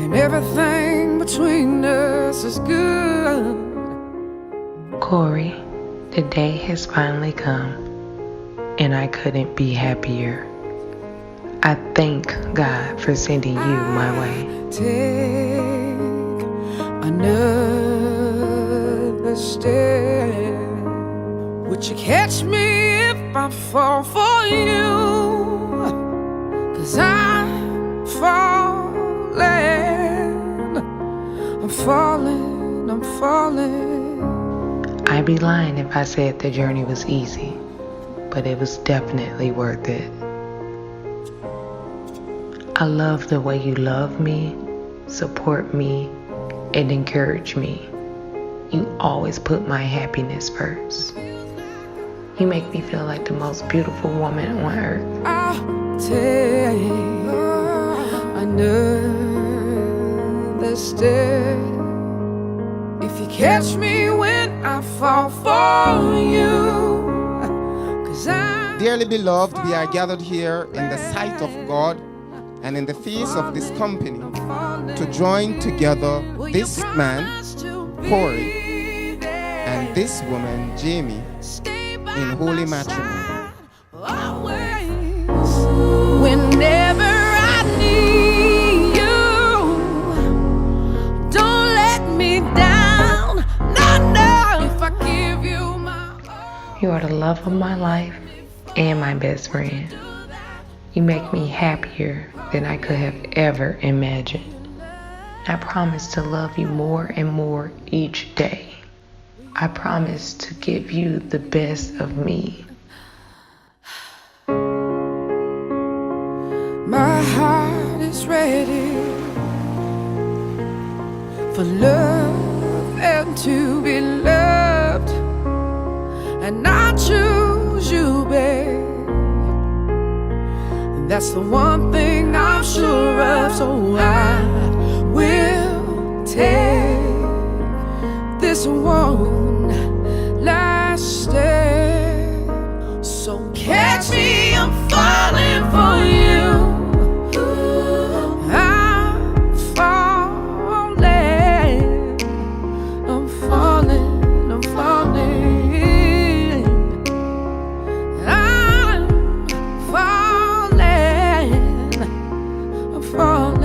and everything between us is good. Corey, the day has finally come, and I couldn't be happier. I thank God for sending you my way. Take another step. Would you catch me if I fall for you? 'Cause I'm falling, I'm falling, I'm falling. I'd be lying if I said the journey was easy, but it was definitely worth it. I love the way you love me, support me, and encourage me. You always put my happiness first. You make me feel like the most beautiful woman on earth. I'll take another step. If you catch me when I fall for you, 'cause I'm Dearly beloved, we are gathered here in the sight of God and in the face of this company to join together this man, Corey, and this woman, Jamie, in holy matrimony. Whenever I need you, don't let me down. No, no. If I give you my all, You are the love of my life and my best friend. You make me happier than I could have ever imagined. I promise to love you more and more each day. I promise to give you the best of me. my heart is ready for love and to be loved, and I choose you, babe. That's the one thing I'm sure of, so I will take this one last step. So catch me, I'm falling for you. I'm falling, I'm falling, I'm falling. I'm falling, I'm falling.